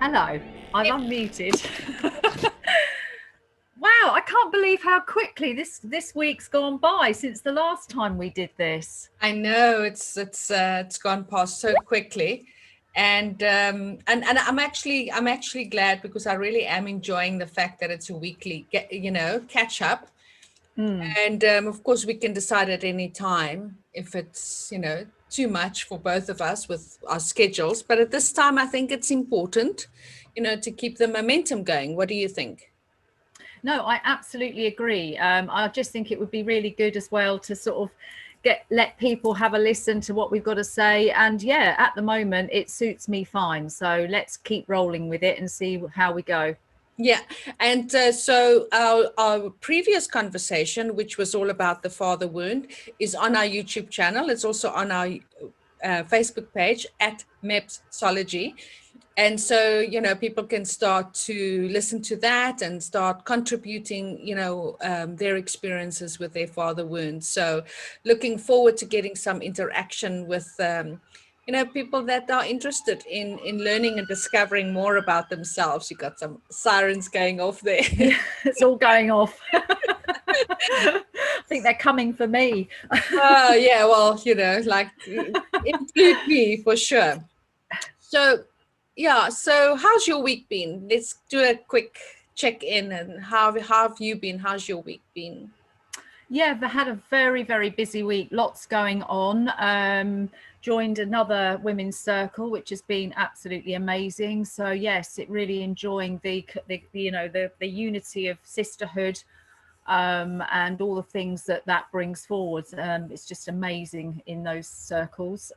Hello, I'm unmuted. Wow, I can't believe how quickly this week's gone by since the last time we did this. I know it's gone past so quickly, and I'm actually glad because I really am enjoying the fact that it's a weekly catch up, and of course we can decide at any time if it's too much for both of us with our schedules. But at this time, I think it's important, to keep the momentum going. What do you think? No, I absolutely agree. I just think it would be really good as well to sort of let people have a listen to what we've got to say. And yeah, at the moment it suits me fine. So let's keep rolling with it and see how we go. Yeah, and so our previous conversation, which was all about the father wound, is on our YouTube channel. It's also on our Facebook page at MEPSology. And so, people can start to listen to that and start contributing, their experiences with their father wounds. So looking forward to getting some interaction with people that are interested in learning and discovering more about themselves. You got some sirens going off there. Yeah, it's all going off. I think they're coming for me. Oh yeah, well, like include me for sure. So yeah, so how's your week been? Let's do a quick check in. And how have you been? How's your week been? Yeah, I've had a very, very busy week. Lots going on. Joined another women's circle, which has been absolutely amazing. So yes, it really enjoying the unity of sisterhood, and all the things that brings forward. It's just amazing in those circles.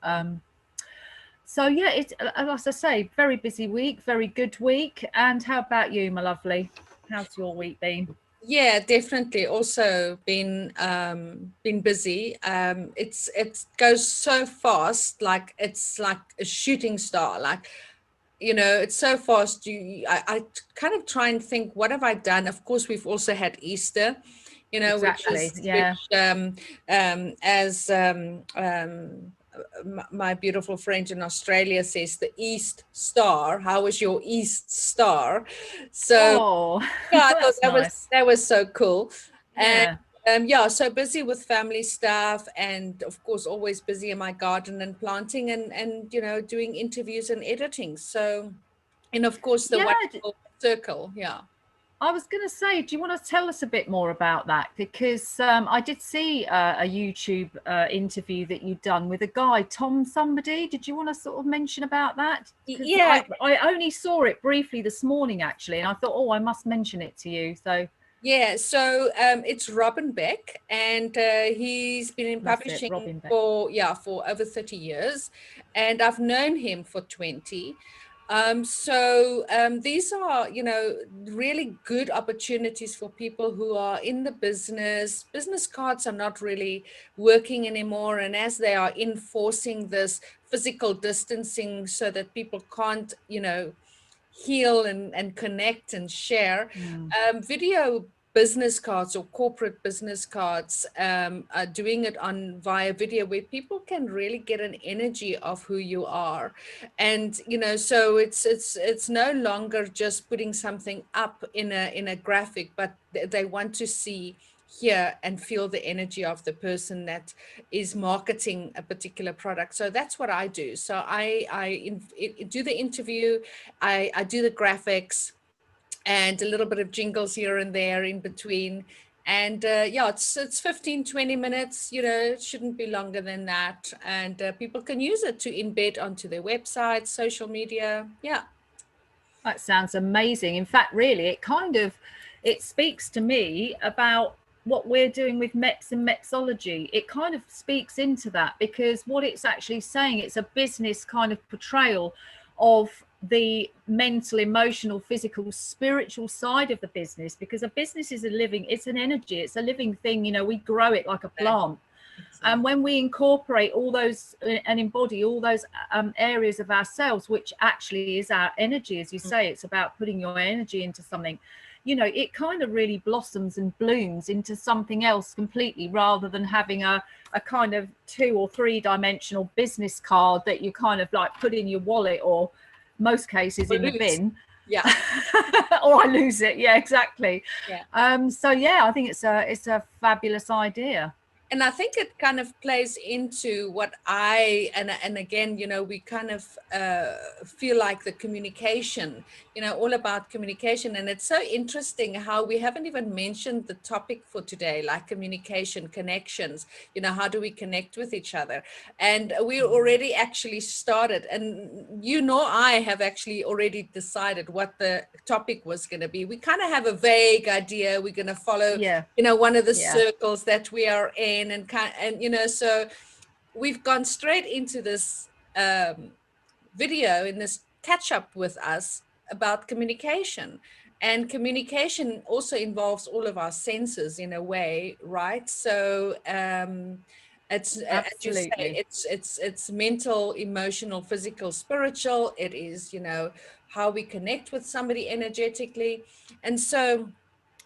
So yeah, it's as I say, very busy week, very good week. And how about you, my lovely? How's your week been? Yeah, definitely. Also been busy. It goes so fast, like it's like a shooting star. Like, it's so fast. I kind of try and think, what have I done? Of course, we've also had Easter, which Exactly. is Yeah. which as my beautiful friend in Australia says, the East Star. How was your East Star? So Oh, yeah, I thought that's that was nice. that was so cool. And Yeah. yeah, so busy with family stuff, and of course always busy in my garden and planting, and doing interviews and editing. So, and of course the Yeah. wonderful circle. Yeah. I was going to say, do you want to tell us a bit more about that? Because I did see a YouTube interview that you'd done with a guy, Tom somebody. Did you want to sort of mention about that? Because Yeah, I only saw it briefly this morning, actually, and I thought, oh, I must mention it to you. So yeah. So it's Robin Beck, and he's been in that's it, publishing Robin Beck. for over 30 years, and I've known him for 20. So these are, really good opportunities for people who are in the business. Business cards are not really working anymore, and as they are enforcing this physical distancing so that people can't, heal and connect and share, Mm. video business cards or corporate business cards, are doing it on via video, where people can really get an energy of who you are. And so it's no longer just putting something up in a graphic, but they want to see, hear, and feel the energy of the person that is marketing a particular product. So that's what I do. So I do the interview, I do the graphics, and a little bit of jingles here and there in between. And yeah, it's 15-20 minutes. It shouldn't be longer than that, and people can use it to embed onto their websites, social media. Yeah. That sounds amazing. In fact, really, it speaks to me about what we're doing with MEPS and MEPSology. It kind of speaks into that, because what it's actually saying, it's a business kind of portrayal of the mental, emotional, physical, spiritual side of the business, because a business is it's an energy, it's a living thing. We grow it like a plant. And Exactly. when we incorporate all those and embody all those areas of ourselves, which actually is our energy, as you say, it's about putting your energy into something, it kind of really blossoms and blooms into something else completely, rather than having a kind of 2 or 3 dimensional business card that you kind of like put in your wallet, or most cases Or in the lose. bin. Yeah. Or I lose it. Yeah, exactly. Yeah. So yeah, I think it's a fabulous idea. And I think it kind of plays into what and again, we kind of feel like the communication, all about communication. And it's so interesting how we haven't even mentioned the topic for today, like communication, connections, how do we connect with each other? And we already actually started, and I have actually already decided what the topic was going to be. We kind of have a vague idea. We're going to follow Yeah. one of the Yeah. circles that we are in, and so we've gone straight into this video, in this catch up with us about communication. And communication also involves all of our senses in a way, right? So it's, as you say, Absolutely. it's mental, emotional, physical, spiritual. It is, how we connect with somebody energetically. And so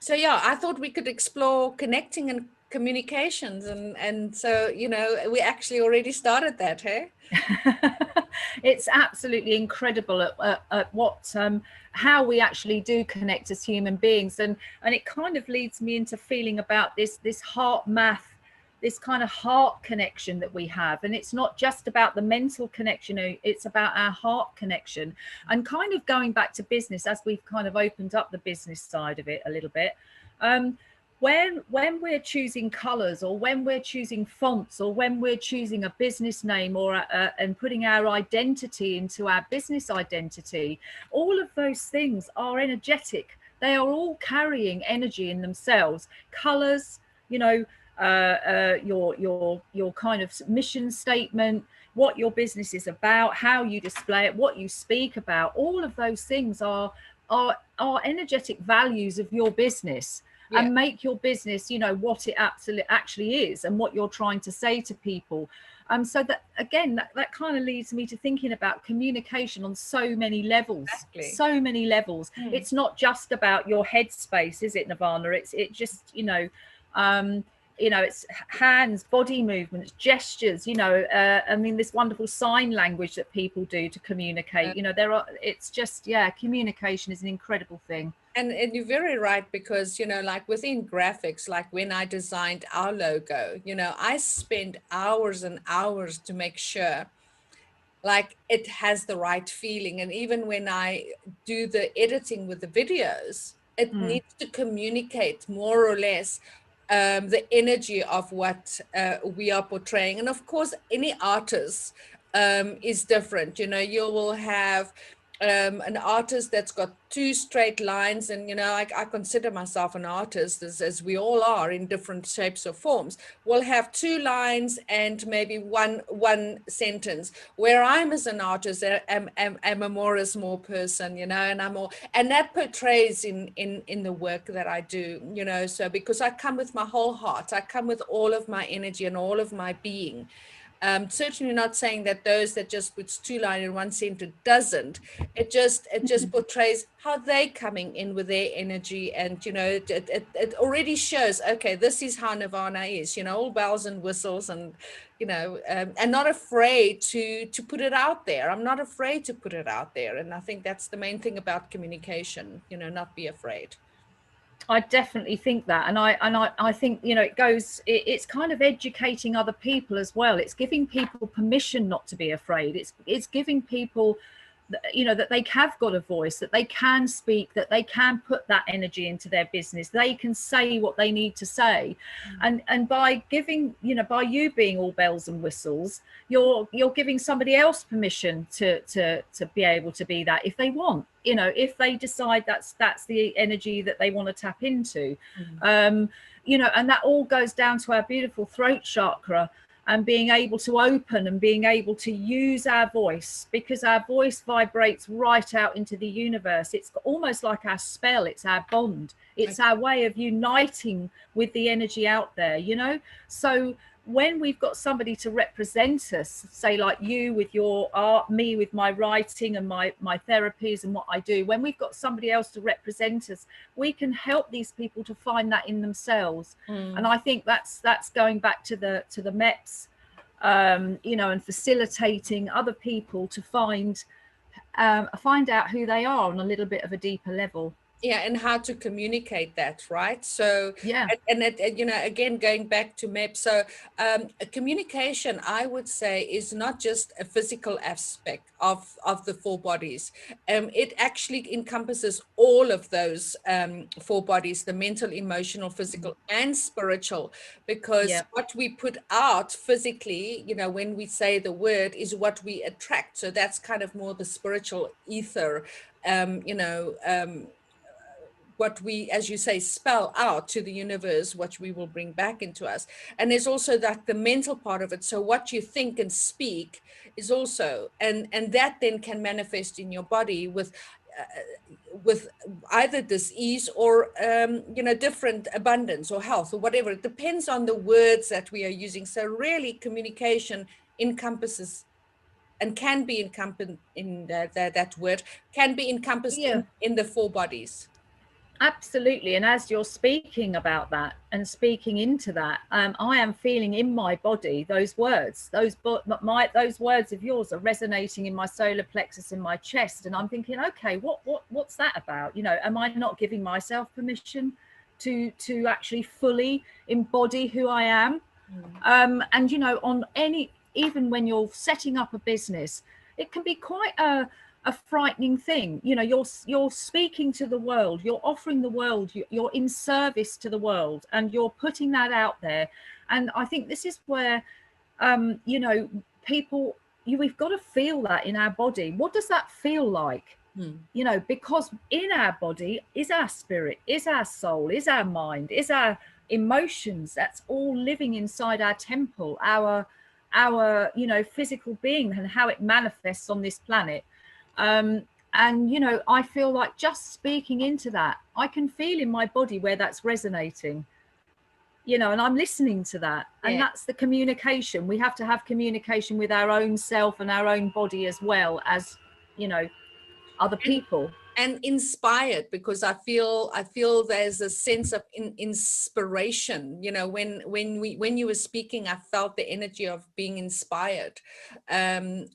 yeah, I thought we could explore connecting and communications, and so we actually already started that, hey? It's absolutely incredible at what how we actually do connect as human beings, and it kind of leads me into feeling about this heart math, this kind of heart connection that we have. And it's not just about the mental connection, it's about our heart connection. And kind of going back to business, as we've kind of opened up the business side of it a little bit, um, when we're choosing colors, or when we're choosing fonts, or when we're choosing a business name, or and putting our identity into our business identity, all of those things are energetic. They are all carrying energy in themselves. Colors, you know, your kind of mission statement, what your business is about, how you display it, what you speak about, all of those things are energetic values of your business, Yeah. and make your business, what it absolutely actually is, and what you're trying to say to people. So that, again, that kind of leads me to thinking about communication on so many levels. Exactly. So many levels. It's not just about your headspace, is it, Nirvana? It just, it's hands, body movements, gestures, I mean, this wonderful sign language that people do to communicate, it's just, yeah, communication is an incredible thing. And you're very right, because like within graphics, like when I designed our logo, I spent hours and hours to make sure like it has the right feeling. And even when I do the editing with the videos, it needs to communicate more or less the energy of what we are portraying. And of course, any artist is different. You will have an artist that's got two straight lines, and I consider myself an artist, as we all are in different shapes or forms. We'll have two lines and maybe one sentence, where I'm, as an artist, am a more person, and I'm more, and that portrays in the work that I do, so because I come with my whole heart, I come with all of my energy and all of my being. Certainly not saying that those that just puts two line in one center doesn't. It just portrays how they coming in with their energy, and it already shows, okay, this is how Nirvana is, all bells and whistles, and and not afraid to put it out there. I'm not afraid to put it out there, and I think that's the main thing about communication. Not be afraid. I definitely think that, and I think it's kind of educating other people as well. It's giving people permission not to be afraid. It's giving people, that they have got a voice, that they can speak, that they can put that energy into their business. They can say what they need to say, and by giving, by you being all bells and whistles, you're giving somebody else permission to be able to be that if they want. If they decide that's the energy that they want to tap into. And that all goes down to our beautiful throat chakra, and being able to open and being able to use our voice, because our voice vibrates right out into the universe. It's almost like our spell, it's our bond, it's our way of uniting with the energy out there. So when we've got somebody to represent us, say like you with your art, me with my writing and my therapies and what I do, when we've got somebody else to represent us, we can help these people to find that in themselves. And I think that's going back to the MEPS, and facilitating other people to find find out who they are on a little bit of a deeper level. Yeah, and how to communicate that, right? So, Yeah, you know, again, going back to MEPS, so communication, I would say, is not just a physical aspect of the four bodies. It actually encompasses all of those four bodies: the mental, emotional, physical, and spiritual. Because yeah, what we put out physically, you know, when we say the word, is what we attract. So that's kind of more the spiritual ether. You know. What we, as you say, spell out to the universe, what we will bring back into us. And there's also that the mental part of it. So what you think and speak is also, and that then can manifest in your body with either disease or you know, different abundance or health or whatever. It depends on the words that we are using. So really, communication encompasses and can be encompassed in that word can be encompassed yeah. in the four bodies. Absolutely. And as you're speaking about that and speaking into that, I am feeling in my body those words, those words of yours are resonating in my solar plexus in my chest. And I'm thinking, okay, what's that about? You know, am I not giving myself permission to actually fully embody who I am? And you know, on any, even when you're setting up a business, it can be quite a frightening thing. You know, you're speaking to the world, you're offering the world, you're in service to the world, and you're putting that out there. And I think this is where you know, people, we've got to feel that in our body. What does that feel like? You know, because in our body is our spirit, is our soul, is our mind, is our emotions. That's all living inside our temple, our you know, physical being, and how it manifests on this planet. And you know, I feel like just speaking into that, I can feel in my body where that's resonating, you know, and I'm listening to that. And Yeah. that's the communication. We have to have communication with our own self and our own body, as well as, you know, other and people. and inspired, because I feel there's a sense of inspiration, you know, when you were speaking, I felt the energy of being inspired. And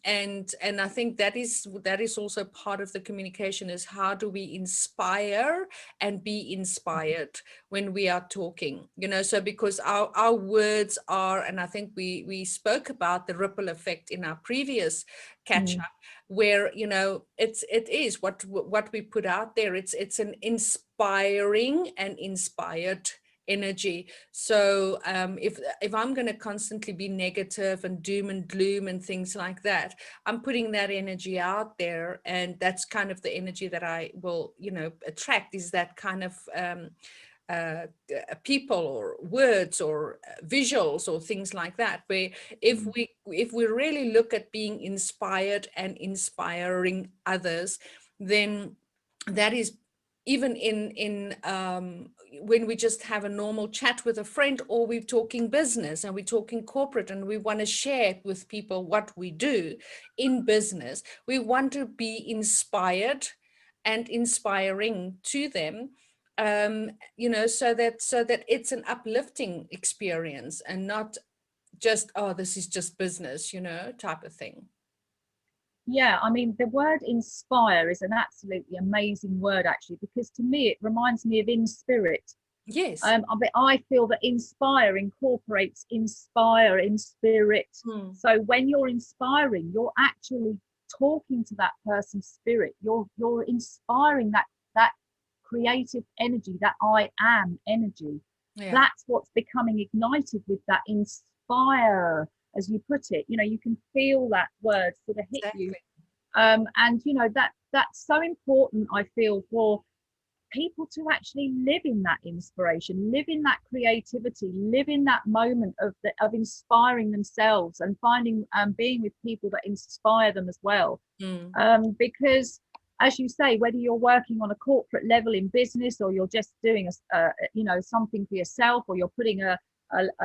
I think that is also part of the communication, is how do we inspire and be inspired when we are talking, you know. So because our words are, and I think we spoke about the ripple effect in our previous catch Mm. up, where, you know, it is what we put out there. It's an inspiring and inspired energy. So if I'm going to constantly be negative and doom and gloom and things like that, I'm putting that energy out there, and that's kind of the energy that I will, you know, attract, is that kind of uh, people or words or visuals or things like that, where if Mm. we really look at being inspired and inspiring others, then that is, even in when we just have a normal chat with a friend, or we're talking business and we're talking corporate, and we want to share with people what we do in business, we want to be inspired and inspiring to them, you know, so that it's an uplifting experience, and not just, oh, this is just business, you know, type of thing. Yeah, I mean, the word inspire is an absolutely amazing word, actually, because to me it reminds me of in spirit. Yes. But I feel that inspire incorporates inspire in spirit. Mm. So when you're inspiring, you're actually talking to that person's spirit. You're inspiring that creative energy, that I am energy. Yeah, That's what's becoming ignited with that inspire, as you put it. You know, you can feel that word sort of hit you. exactly. And you know, that's so important, I feel, for people to actually live in that inspiration, live in that creativity, live in that moment of inspiring themselves, and finding being with people that inspire them as well. Mm. Because as you say, whether you're working on a corporate level in business, or you're just doing you know, something for yourself, or you're putting a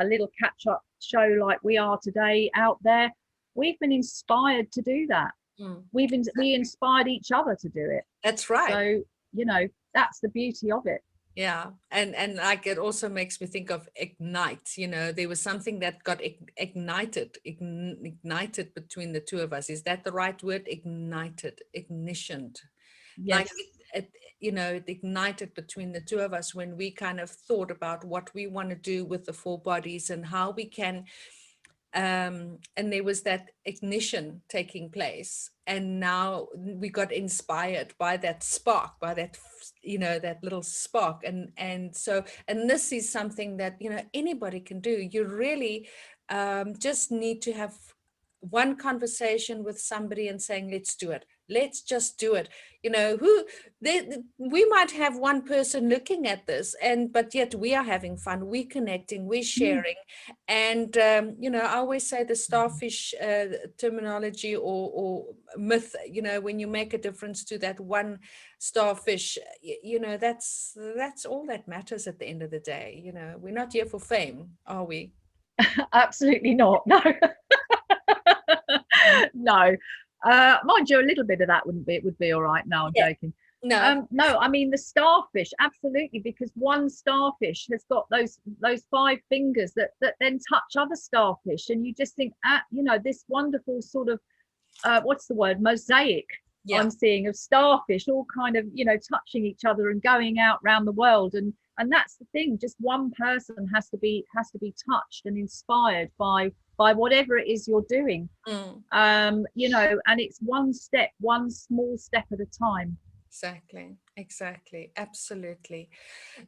little catch up show like we are today out there, we've been inspired to do that. Mm. We Exactly. inspired each other to do it. That's right. So, you know, that's the beauty of it. Yeah, and like it also makes me think of ignite. There was something that got ignited between the two of us. Is that the right word? Ignited, ignitioned. Like Yes. it ignited between the two of us when we kind of thought about what we want to do with the four bodies and how we can, and there was that ignition taking place, and now we got inspired by that spark, by that that little spark, and this is something that anybody can do. You really just need to have one conversation with somebody and saying, let's do it, let's just do it. We might have one person looking at this, but yet we are having fun, we're connecting, we're Mm. sharing. And I always say the starfish terminology or myth, when you make a difference to that one starfish, that's all that matters at the end of the day. We're not here for fame, are we? Absolutely not. No. No. Mind you, a little bit of that wouldn't be, it would be all right. No, I'm Yeah. joking. No. No, I mean the starfish, absolutely, because one starfish has got those five fingers that then touch other starfish, and you just think, this wonderful sort of what's the word, mosaic Yeah. I'm seeing of starfish all kind of touching each other and going out around the world, and that's the thing. Just one person has to be touched and inspired by whatever it is you're doing, Mm. and it's one small step at a time. Exactly, absolutely.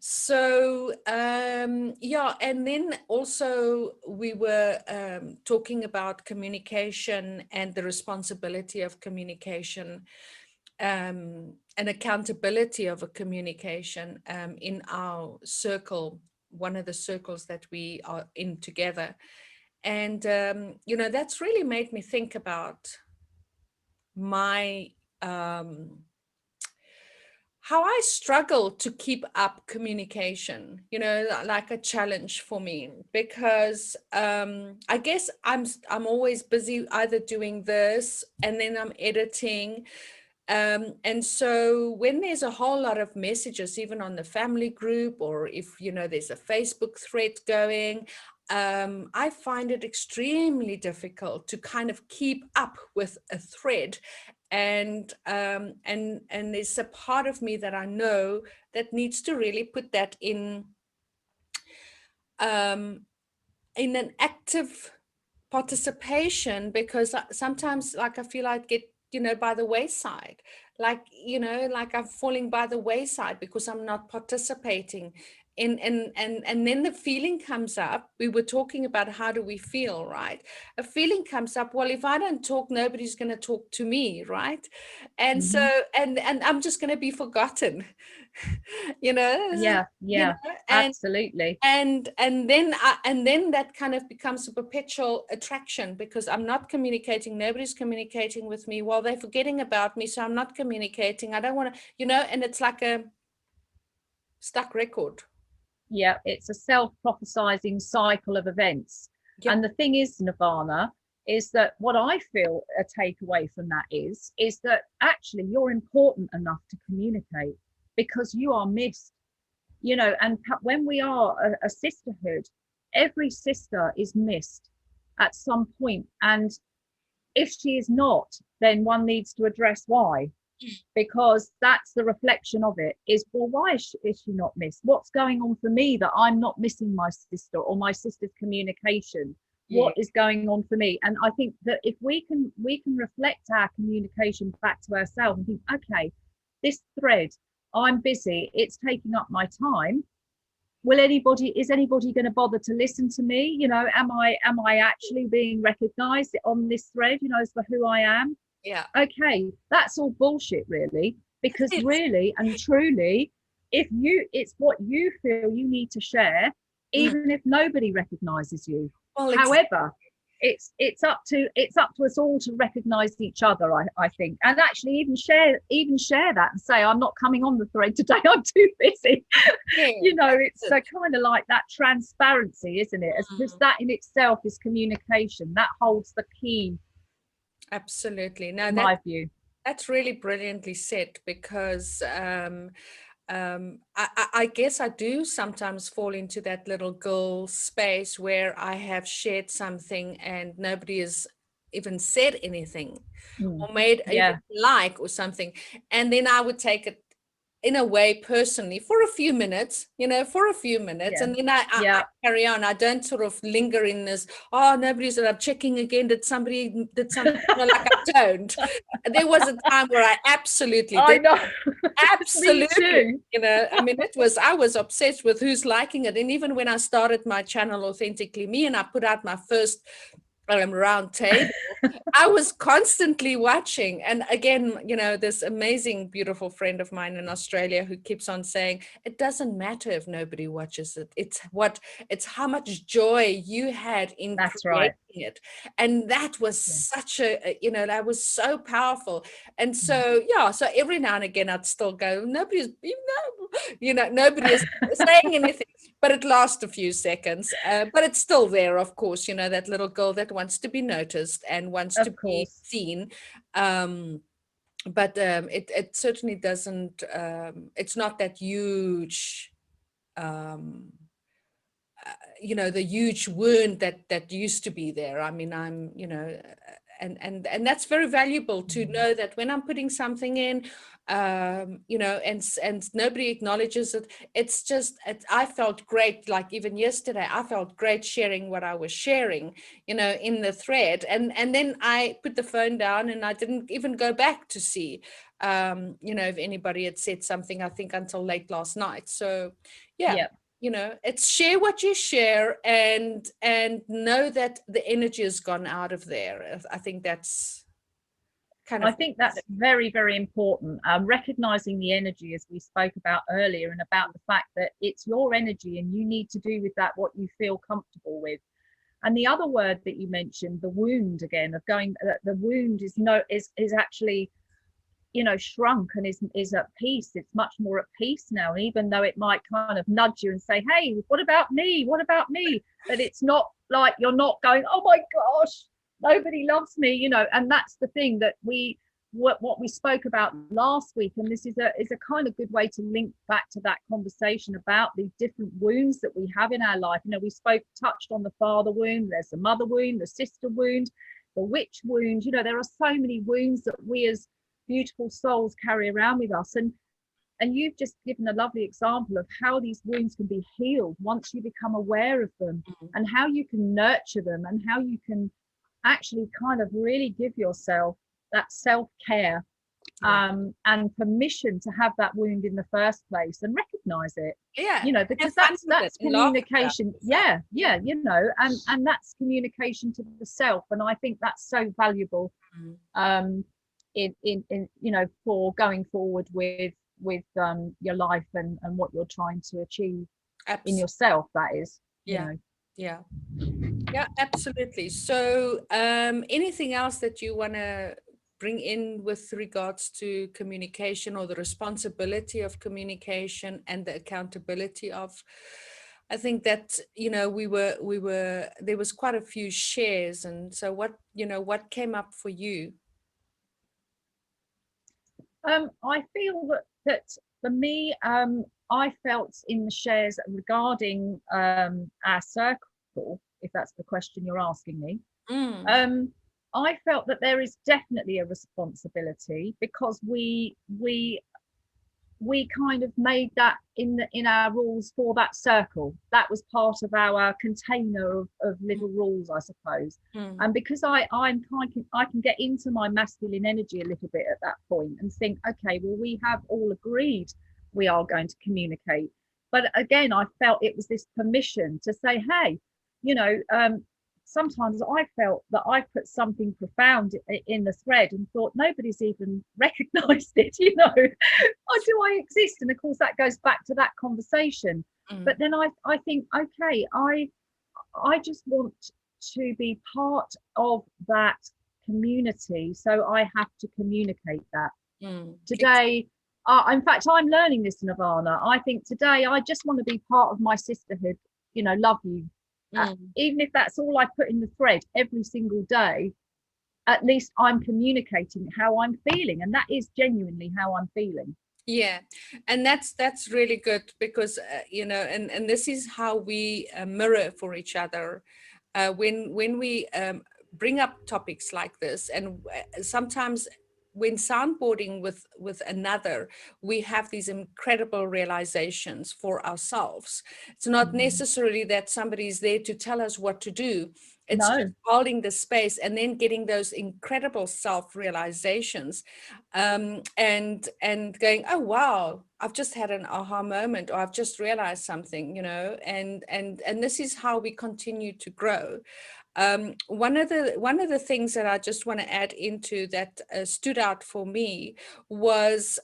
So yeah, and then also we were talking about communication and the responsibility of communication, and accountability of a communication, in our circle, one of the circles that we are in together. And that's really made me think about my how I struggle to keep up communication, like a challenge for me, because I guess I'm always busy either doing this and then I'm editing. And so when there's a whole lot of messages, even on the family group, or if there's a Facebook thread going, I find it extremely difficult to kind of keep up with a thread. And there's a part of me that I know that needs to really put that um, in an active participation, because sometimes, like, I feel I'd get by the wayside, like I'm falling by the wayside because I'm not participating in. And then the feeling comes up. We were talking about how do we feel, right? A feeling comes up, well, if I don't talk, nobody's going to talk to me, right? And so Hmm. and I'm just going to be forgotten. you know Yeah, you know yeah, and absolutely. and then that kind of becomes a perpetual attraction, because I'm not communicating, nobody's communicating with me, while they're forgetting about me, so I'm not communicating. I don't want to, and it's like a stuck record. Yeah, it's a self-prophesizing cycle of events. And Yep. the thing is, Nirvana, is that what I feel a takeaway from that is that actually you're important enough to communicate, because you are missed, and when we are a sisterhood, every sister is missed at some point. And if she is not, then one needs to address why, because that's the reflection of it. Is, well, why is she not missed? What's going on for me that I'm not missing my sister or my sister's communication? Yeah. What is going on for me? And I think that if we can reflect our communication back to ourselves and think, okay, this thread, I'm busy, it's taking up my time. Is anybody going to bother to listen to me? Am I actually being recognized on this thread, as for who I am? Yeah. Okay, that's all bullshit, really, because It is. really and truly, it's what you feel you need to share, Mm. even if nobody recognizes you. Well, However, it's up to us all to recognize each other, I think, and actually even share that and say, I'm not coming on the thread today, I'm too busy. yeah, It's that's it. kind of like that transparency, isn't it? Because Mm. that in itself is communication. That holds the key, Absolutely. No, in my view. that's really brilliantly said, because I guess I do sometimes fall into that little girl space where I have shared something and nobody has even said anything Mm. or made even Yeah, like or something. And then I would take it in a way personally for a few minutes, for a few minutes. yeah, And then I yeah. carry on. I don't sort of linger in this, oh, nobody's, I'm checking again. Did somebody did something? Like I don't. There was a time where I absolutely I did. know. Me Absolutely. too. I mean, I was obsessed with who's liking it. And even when I started my channel Authentically Me and I put out my first round table, I was constantly watching. And again, this amazing, beautiful friend of mine in Australia who keeps on saying, it doesn't matter if nobody watches it. It's how much joy you had in That's right. creating it. And that was Yeah. such that was so powerful. And Mm. so, yeah, so every now and again, I'd still go, nobody is saying anything, but it lasts a few seconds. But it's still there, of course, that little girl that wants to be noticed and wants to Of be course. seen. But it certainly doesn't, it's not that huge, um, the huge wound that used to be there. I mean, I'm, and that's very valuable to Mm. know that when I'm putting something in, and nobody acknowledges it, I felt great. Like even yesterday, I felt great sharing what I was sharing, in the thread, and then I put the phone down and I didn't even go back to see, if anybody had said something. I think until late last night. So, yeah, Yeah. it's share what you share and know that the energy has gone out of there. I think that's kind I of think that's very, very important. Recognizing the energy, as we spoke about earlier, and about the fact that it's your energy and you need to do with that what you feel comfortable with. And the other word that you mentioned, the wound, again, of going, the wound is actually, shrunk and is at peace. It's much more at peace now, even though it might kind of nudge you and say, hey, what about me, what about me? But it's not like you're not going, oh my gosh, nobody loves me, and that's the thing that what we spoke about last week. And this is a kind of good way to link back to that conversation about the different wounds that we have in our life. We touched on the father wound, there's the mother wound, the sister wound, the witch wound. There are so many wounds that we as beautiful souls carry around with us. And you've just given a lovely example of how these wounds can be healed once you become aware of them, and how you can nurture them, and how you can actually kind of really give yourself that self-care, yeah, and permission to have that wound in the first place and recognize it, yeah, have because fun that's with it that's and laugh about communication. it. Yeah, and that's communication to the self. And I think that's so valuable, Mm, um in for going forward with your life and what you're trying to achieve in abs- yourself, that is. yeah, yeah, yeah, absolutely. So anything else that you want to bring in with regards to communication, or the responsibility of communication and the accountability of, I think that, we were there was quite a few shares. And so what came up for you? I feel that for me, I felt in the shares regarding our circle, if that's the question you're asking me, Mm, um, I felt that there is definitely a responsibility, because we kind of made that in our rules for that circle. That was part of our container of little rules, I suppose. mm, And because I can get into my masculine energy a little bit at that point and think, okay, well, we have all agreed we are going to communicate. But again, I felt it was this permission to say, hey, you know sometimes I felt that I put something profound in the thread and thought nobody's even recognized it. Or do I exist? And of course, that goes back to that conversation. mm, But then I think, okay, I just want to be part of that community, so I have to communicate that mm. today. In fact, I'm learning this, Nirvana. I think today I just want to be part of my sisterhood. Love you. Mm. Even if that's all I put in the thread every single day, at least I'm communicating how I'm feeling, and that is genuinely how I'm feeling. Yeah, and that's really good because you know, and this is how we mirror for each other when we bring up topics like this, and sometimes when soundboarding with another, we have these incredible realizations for ourselves. It's not Mhm. necessarily that somebody is there to tell us what to do. It's just No. holding the space and then getting those incredible self realizations, and going, oh wow, I've just had an aha moment, or I've just realized something, you know, and this is how we continue to grow. One of the things that I just want to add into that stood out for me was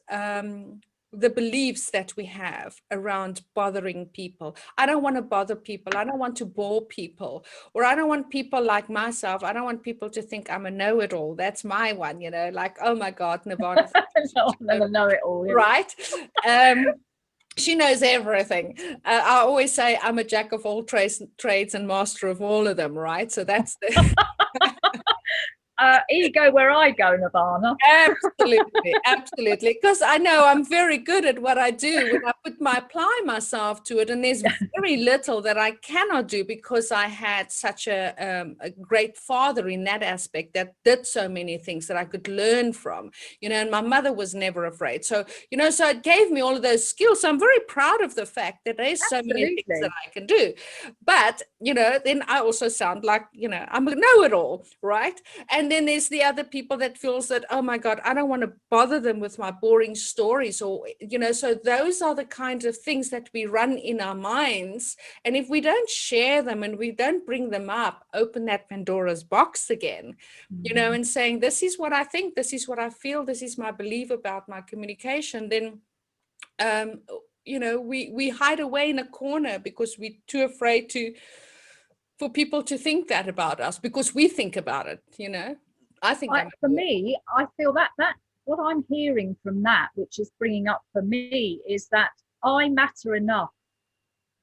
the beliefs that we have around bothering people. I don't want to bother people. I don't want to bore people, or I don't want people like myself. I don't want people to think I'm a know-it-all. That's my one, you know, like, oh my God, Nirvana thinks I'll she's a never know it all. Yeah. right. Um, she knows everything. I always say I'm a jack of all trades and master of all of them, right? So that's the Ego where I go, Nirvana. absolutely, absolutely. Because I know I'm very good at what I do when I apply myself to it, and there's very little that I cannot do because I had such a great father in that aspect that did so many things that I could learn from. You know, and my mother was never afraid. So you know, so it gave me all of those skills. So I'm very proud of the fact that there's so many things that Absolutely. I can do. But you know, then I also sound like, you know, I'm a know-it-all, right? And then there's the other people that feels that, oh my God, I don't want to bother them with my boring stories, or you know, so those are the kinds of things that we run in our minds, and if we don't share them and we don't bring them up, open that Pandora's box again, you know, Mhm. and saying, this is what I think, this is what I feel, this is my belief about my communication, then um you know, we hide away in a corner because we're too afraid to for people to think that about us because we think about it, you know. I think I'm For me, I feel that what I'm hearing from that, which is bringing up for me, is that I matter enough.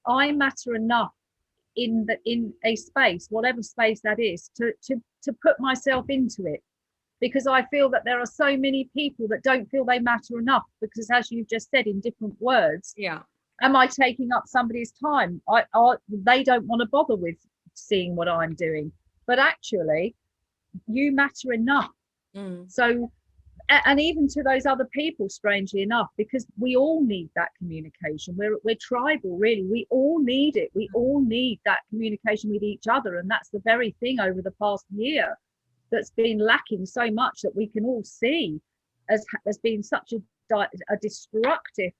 I matter enough in a space, whatever space that is, to put myself into it, because I feel that there are so many people that don't feel they matter enough, because as you've just said in different words, yeah. am I taking up somebody's time? They don't want to bother with seeing what I'm doing, but actually you matter enough. Mm. So, and even to those other people, strangely enough, because we all need that communication. We're tribal, really. We all need it. We all need that communication with each other, and that's the very thing over the past year that's been lacking so much, that we can all see as being such a destructive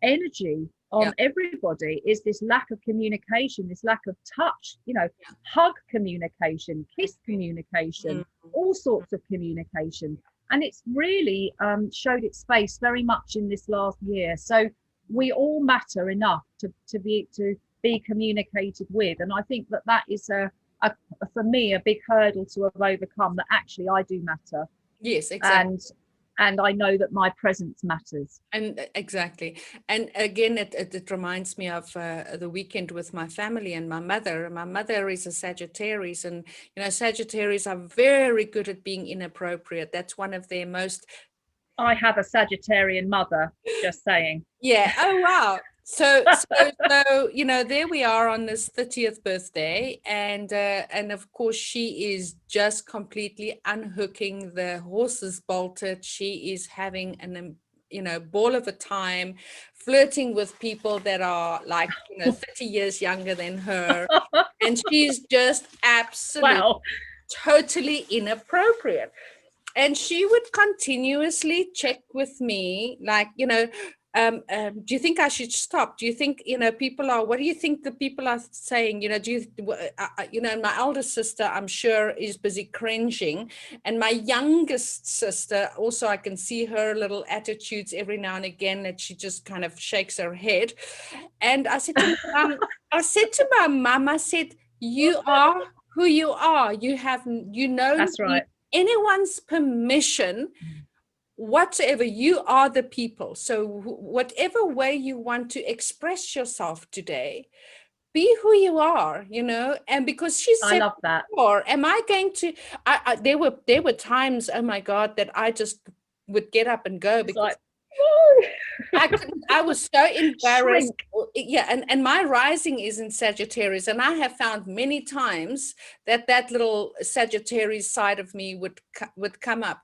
energy Yeah. on everybody, is this lack of communication, this lack of touch, Yeah. hug communication, I kiss agree. communication, Mm. all sorts of communication. And it's really showed its face very much in this last year. So we all matter enough to be communicated with. And I think that is a for me a big hurdle to have overcome, that actually I do matter, Yes, exactly. and I know that my presence matters. And exactly. And again, it reminds me of the weekend with my family and my mother. My mother is a Sagittarius, and you know, Sagittarius are very good at being inappropriate. That's one of their most. I have a Sagittarian mother, just saying. Yeah. Oh, wow. So, you know, there we are on this 30th birthday, and of course she is just completely unhooking. The horse is bolted. She is having you know, ball of a time, flirting with people that are like, you know, 30 years younger than her, and she's just absolutely Wow. totally inappropriate. And she would continuously check with me, like, you know, do you think I should stop? Do you think, you know, what do you think the people are saying? You know, you know, and my eldest sister, I'm sure, is busy cringing. And my youngest sister, also, I can see her little attitudes every now and again that she just kind of shakes her head. And I said to my mum, I said, you are who you are. You don't That's need right. anyone's permission whatsoever. You are the people. So whatever way you want to express yourself today, be who you are, you know. And because she I said love that. before, am I going to there were times, oh my God, that I just would get up and go It's because like, I couldn't, I was so embarrassed. Shrink. Yeah, and my rising is in Sagittarius, and I have found many times that that little Sagittarius side of me would come up.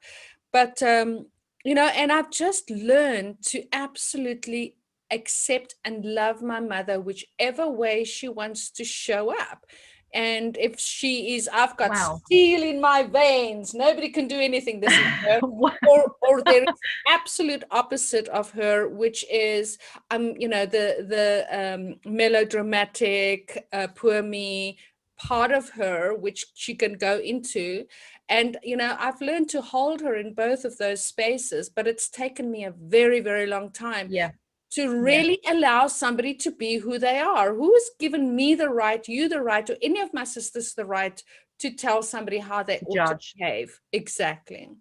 But and I've just learned to absolutely accept and love my mother whichever way she wants to show up. And if she is, I've got Wow. steel in my veins, nobody can do anything. This is her. Wow. Or there is absolute opposite of her, which is the melodramatic, poor me part of her, which she can go into. And I've learned to hold her in both of those spaces, but it's taken me a very, very long time Yeah. to Yeah. really allow somebody to be who they are. Who has given me the right, you the right, or any of my sisters the right to tell somebody how they To ought to judge. behave? Exactly.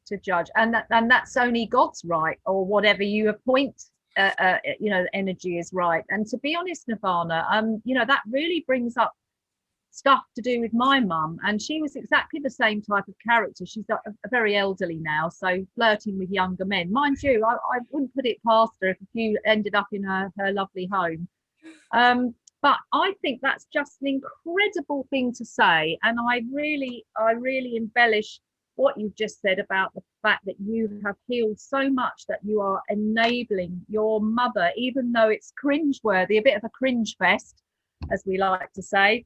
To judge, and that's only God's right, or whatever you appoint. Energy is right. And to be honest, Nirvana, that really brings up stuff to do with my mum, and she was exactly the same type of character. She's a very elderly now, so flirting with younger men, mind you. I wouldn't put it past her if a few ended up in her lovely home. But I think that's just an incredible thing to say, and I really embellish what you've just said about the fact that you have healed so much that you are enabling your mother, even though it's cringeworthy, a bit of a cringe fest, as we like to say.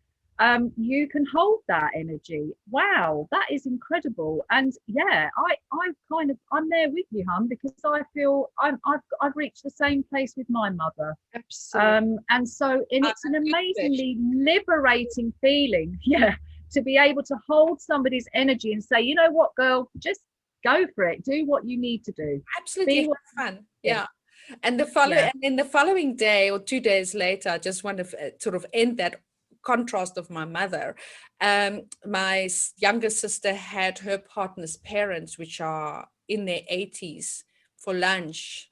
You can hold that energy. Wow, that is incredible. And yeah, I'm there with you, hon, because I feel I've reached the same place with my mother. Absolutely. And it's an Flesh. amazingly liberating feeling, yeah, to be able to hold somebody's energy and say, you know what, girl, just go for it, do what you need to do, Absolutely be have what. fun. Yeah. Yeah. And Yeah. then the following day or 2 days later, I just want to sort of end that contrast of my mother. My younger sister had her partner's parents, which are in their 80s, for lunch.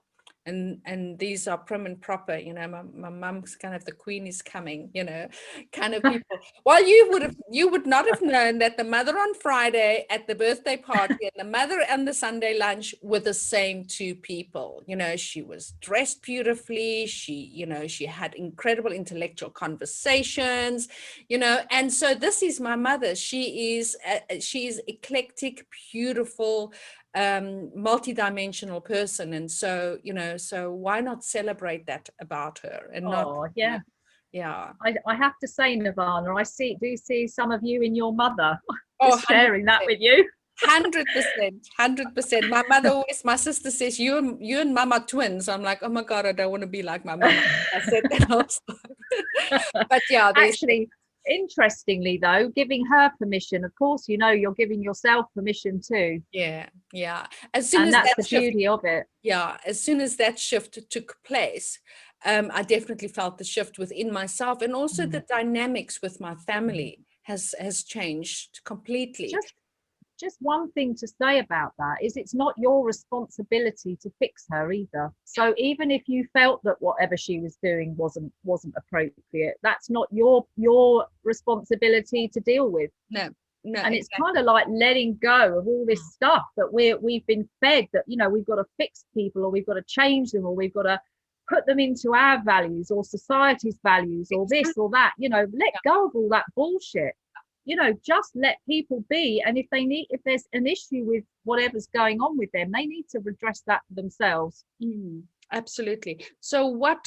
And these are prim and proper, my mum's kind of the queen is coming, kind of people. Well, you would not have known that the mother on Friday at the birthday party and the mother on the Sunday lunch were the same two people. She was dressed beautifully. She had incredible intellectual conversations, and so this is my mother. She is eclectic, beautiful, multi-dimensional person. And so why not celebrate that about her and not, Oh yeah. yeah. I have to say, Nirvana, do see some of you in your mother. Oh, Just sharing that 100%. with you. 100%. My sister says, you and mom are twins. I'm like, oh my God, I don't want to be like my mama. I said that last time. But yeah, there's, Actually, interestingly though, giving her permission, of course, you're giving yourself permission too. yeah. As soon And as that's that the shift, beauty of it. yeah, as soon as that shift took place, I definitely felt the shift within myself, and also Mm. the dynamics with my family has changed completely. Just just one thing to say about that is it's not your responsibility to fix her either. So even if you felt that whatever she was doing wasn't appropriate, that's not your responsibility to deal with. No, no, And it's exactly. kind of like letting go of all this stuff that we've been fed, that we've got to fix people, or we've got to change them, or we've got to put them into our values or society's values, or this or that. Let go of all that bullshit. Just let people be. And if there's an issue with whatever's going on with them, they need to redress that for themselves. Absolutely. So what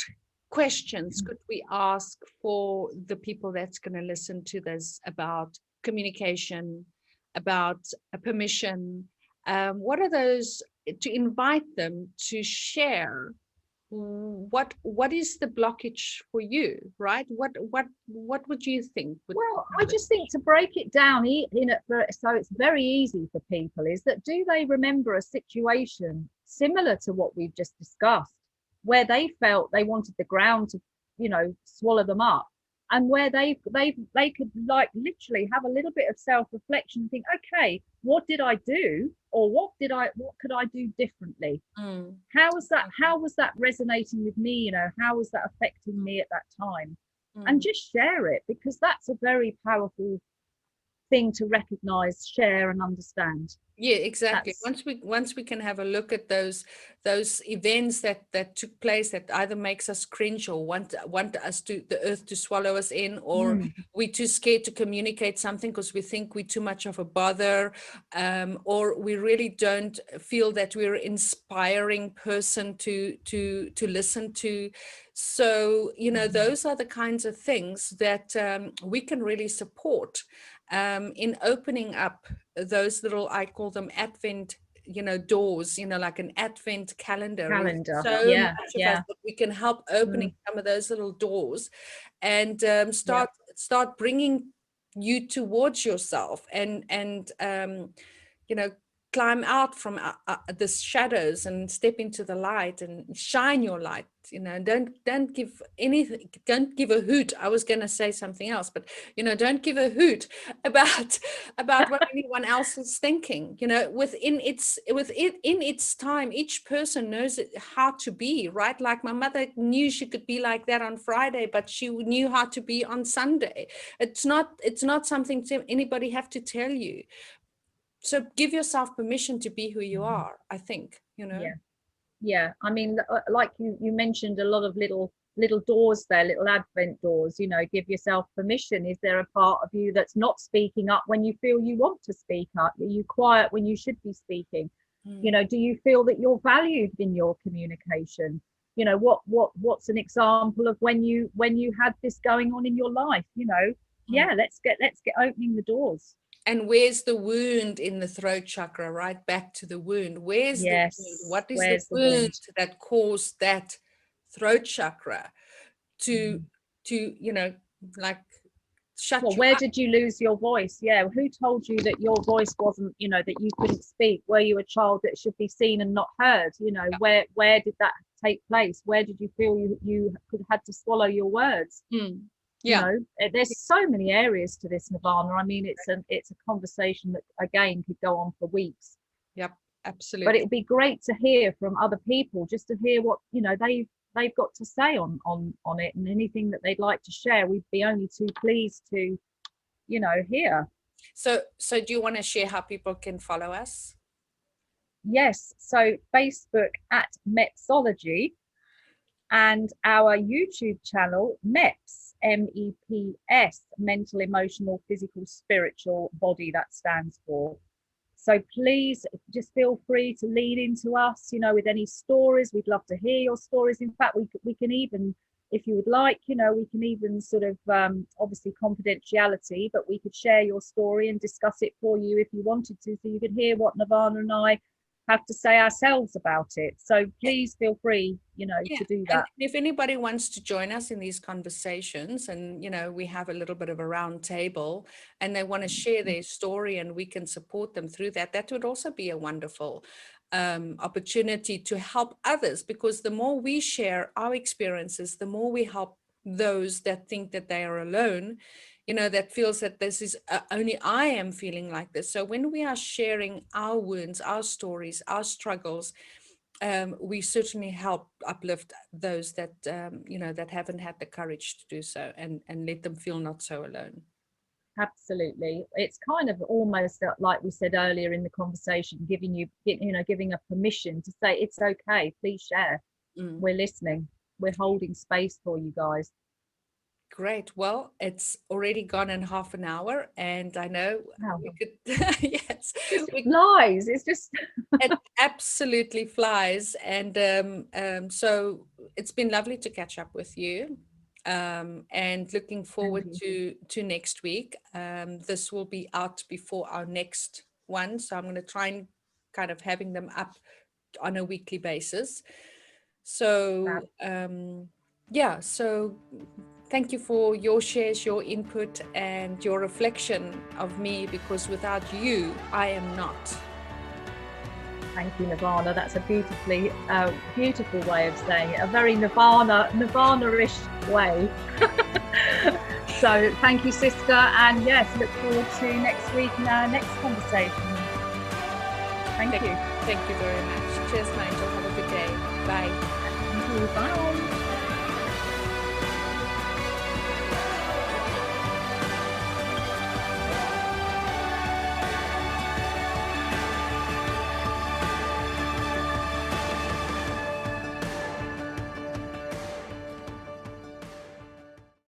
questions could we ask for the people that's going to listen to this about communication, about a permission? What are those, to invite them to share? What is the blockage for you, right? What would you think would Well, I just think to break it down so it's very easy for people, is that, do they remember a situation similar to what we've just discussed, where they felt they wanted the ground to, swallow them up, and where they could, like, literally have a little bit of self-reflection and think, okay, what did I do, or what could I do differently? How was that resonating with me? How was that affecting me at that time? And just share it, because that's a very powerful thing to recognize, share and understand. Yeah, exactly. That's Once we can have a look at those events that took place that either makes us cringe or want us to the earth to swallow us in, or we're too scared to communicate something because we think we're too much of a bother, or we really don't feel that we're an inspiring person to listen to. So, those are the kinds of things that we can really support in opening up those little, I call them Advent, doors, like an Advent calendar. There's calendar. so Yeah, much of us yeah. that we can help opening some of those little doors and Yeah. start bringing you towards yourself and you know climb out from the shadows and step into the light and shine your light. Don't give anything, don't give a hoot. I was going to say something else, but don't give a hoot about what anyone else is thinking. In its time, each person knows how to be, right? Like my mother knew she could be like that on Friday, but she knew how to be on Sunday. It's not something anybody have to tell you. So give yourself permission to be who you are, I think. Yeah. Yeah, I mean, like you mentioned a lot of little doors there, little Advent doors. Give yourself permission. Is there a part of you that's not speaking up when you feel you want to speak up? Are you quiet when you should be speaking? Do you feel that you're valued in your communication? What's an example of when you had this going on in your life? Yeah, let's get opening the doors. And where's the wound in the throat chakra? Right back to the wound. Where's the wound? Yes, What is the where's the wound wound? that caused that throat chakra to like shut Well, you where up? did you lose your voice? Yeah, who told you that your voice wasn't, that you couldn't speak? Were you a child that should be seen and not heard? Where did that take place? Where did you feel you could had to swallow your words? Yeah. There's so many areas to this, Nirvana. I mean, it's a conversation that again could go on for weeks. Yep, But absolutely. it would be great to hear from other people, just to hear what they've got to say on it, and anything that they'd like to share. We'd be only too pleased to hear. So do you want to share how people can follow us? Yes, so Facebook at Mepsology, and our YouTube channel MEPS, MEPS, mental, emotional, physical, spiritual body, that stands for. So please just feel free to lead into us, with any stories. We'd love to hear your stories. In fact, we can even, if you would like, we can even sort of, obviously confidentiality, but we could share your story and discuss it for you if you wanted to, so you could hear what Nirvana and I have to say ourselves about it. So please feel free, to do that. And if anybody wants to join us in these conversations, and we have a little bit of a round table, and they want to share their story and we can support them through that, that would also be a wonderful opportunity to help others, because the more we share our experiences, the more we help those that think that they are alone, that feels that this is only I am feeling like this. So when we are sharing our wounds, our stories, our struggles, we certainly help uplift those that that haven't had the courage to do so, and let them feel not so alone. Absolutely. It's kind of almost like we said earlier in the conversation, giving a permission to say it's okay, please share. We're listening, we're holding space for you guys. Great. Well, it's already gone in half an hour, and I know we could yes, flies. It's just it absolutely flies. And so it's been lovely to catch up with you, and looking forward to next week. This will be out before our next one, so I'm going to try and kind of having them up on a weekly basis. So so thank you for your shares, your input, and your reflection of me, because without you, I am not. Thank you, Nirvana. That's a beautiful way of saying it. A very Nirvana-ish way. So thank you, sister. And yes, look forward to next week in our next conversation. Thank you. Thank you very much. Cheers, my angel. Have a good day. Bye. Thank you. Bye.